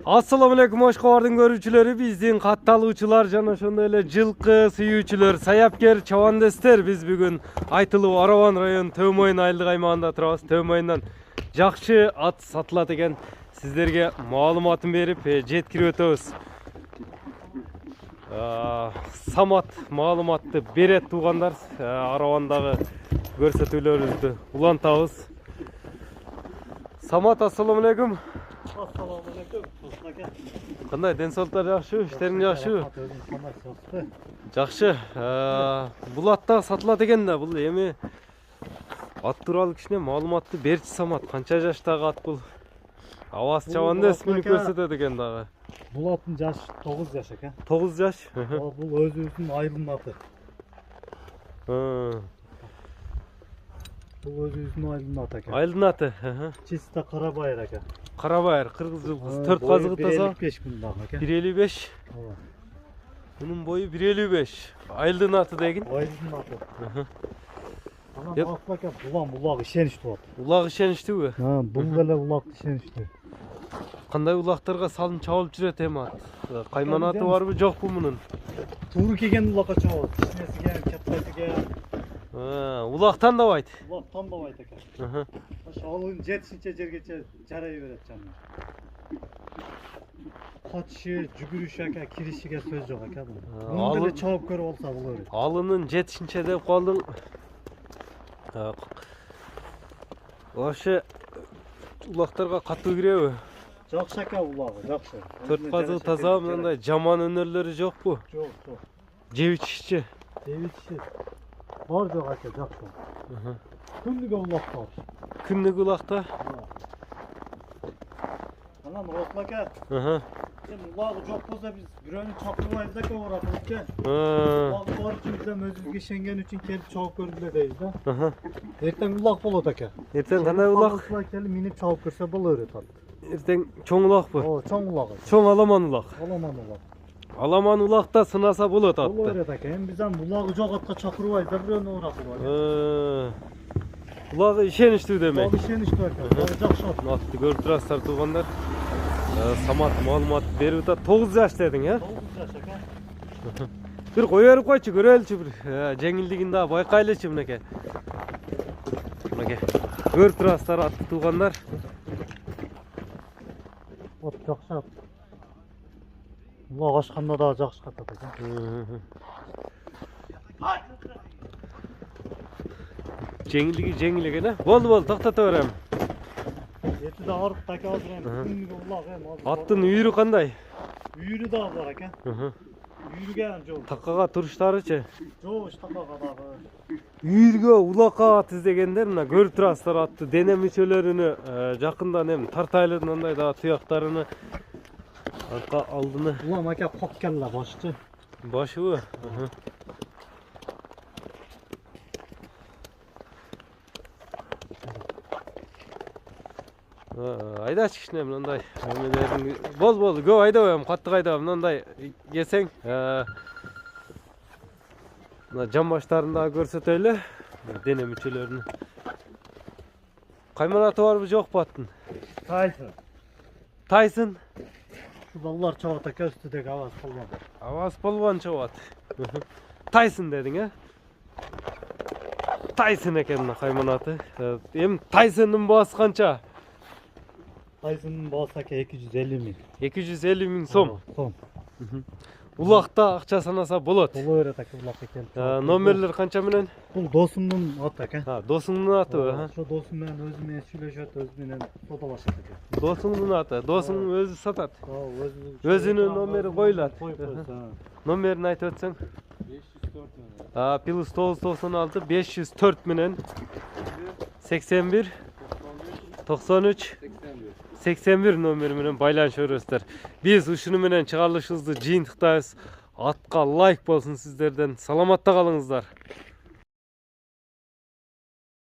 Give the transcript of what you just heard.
Assalamu alaikum Oşkovardın görүүчүлөрү, биздин катталуучулар жана ошондой эле жылкы сүйүүчүлөр, саяпкер чабандестер. Биз бүгүн Айтылуу Араван район Төмөйүн айылдык аймагында турабыз. Төмөйүндөн жакшы ат сатылат экен. Сиздерге маалыматын берип жеткирип өтөбүз. Самат маалыматты берет туугандар. Аравандагы көрсөтүүлөрүбүздү улантабыз. Самат, ассаламу алейкум. Assalamu alaikum. Кандай, ден соолуктар жакшыбы? Иштериң жакшыбы? Жакшы. Бул аттар сатылат экен да. Бул эми ат тууралуу кичине маалыматты берчи Самат. Канча жаштагы ат бул? Абас чабандес мени көрсөтөт экен дагы. Бул аттын жашы 9 жаш экен. 9 жаш. Бул өзүбүздүн айылдын аты. Бул өзүбүздүн айылдын аты экен. Айылдын аты. Чиста Карабайыр экен. Карабайыр, кыргыз жылкысы. 4 казыгы таза. 1.55 мындан экен. 1.55. Bunun boyu 1.55. Айылдын аты деген. Айылдын аты. Анан атлака булак ишеничтүү ат. Улак ишеничтүүбү? Бул эле улак ишеничтүү. Кандай улактарга салым чабылып жүрөт эми ат? Кайманаты барбы, жокпу мунун? Туура келген улакка чабат. Кичинесиге, каттасыга. Улак тандабайт. Улак тандабайт экен. Ошол жетишинче жергече жарай берет жана. Качышы, жүгүрүш ака, киришиге сөз жок ака. Муну деле чабып көрүп алса боло берет. Алынын жетишинче деп калдың. Ошо улактарга катуу киреби? Жакшы ака улагы, жакшы. 4 казыгы таза, мындай жаман өнөрлөрү жокпу? Жок, жок. Жеп ичишчи. Бар жок ака, жакшы. Күндүгө улак бар. Күндүк улакта? Анан Рослака. Сен улагы жок болсо биз бирөөнү чакырбайбыз да көбүрөөк. Улагы бар үчүн биз өзүбүзгө ишенген үчүн келип чабып көрдүлөр дейбиз да. Эртең улак болот ака. Эртең кандай улак? Келип минип чабып көрсө боло берет ат. Эртең чоң улакпы? Чоң улак. Чоң аламан улак. Аламан улак. Аламан улакта сынаса болот атты. Боло берет ака. Эми биз аны улагы жок атка чакырбайбыз да бирөөнү уракылбайбыз. Улагы ишеничтүү демек. Улагы ишеничтүү ака. Улагы жакшы ат. Атты көрүп турасыздар туугандар. Самат маалымат берип атат. 9 жаш дедиң, 9 жаш ака. Бир кое берип койчу, көрөлүчү бир. Жеңилдигин да байкайлычы мынеке. Мынеке. Көрүп турасыздар атты туугандар. Ат жакшы ат. Улак ашканда да жакшы катат ака. Жеңилдиги жеңил экен, Болду, токтото берем. Эти да арып така азыр эми күндүгө улак эми. Аттын үйүрү кандай? Үйүрү да бар ака. Үйүргө жол. Такага туруштарычы? Жок, такага дагы. Үйүргө улакка ат издегендер мына көрүп турасыздар атты дене мүчөлөрүнү жакындан эми тартайлы мындай да туяктарыны арка алдыны. Улам ака кок келла башчы. Башыбы? Айдачы кичине мындай эмелерин болду көп айдабайм, каттык айдабайм, мындай келсең мына жамбаштарын дагы көрсөтөлү, дене мүчөлөрүнү. Кайманаты барбы, жокпу аттын? Тайсын. Балдар чабат ака, үстүдөгү Аваз полвон. Аваз полвон чабат. Тайсын дедиң, Тайсын экен мына кайманаты. Эми Тайсындын баасы канча? Тайсындын баасы ака 250 миң. 250 миң сом. Сом. Улакта акча санаса болот. Боло берет ака улакка келип. Номерлер канча менен? Бул досумдун аты ака. Досуңдун аты. Ошо досум менен өзү менен сүйлөшөт, өзү менен содалашат ака. Досуңдун аты. Досуң өзү сатат. Өзүнүн номери коюлат. Номерин айтып өтсөң? 504 менен. +996 504 менен 81 93 81 номери менен байланышып көрөсүздөр. Биз ушуну менен чыгарылышыбызды жыйынтыктайбыз. Атка лайк болсун сиздерден. Саламатта калыңыздар.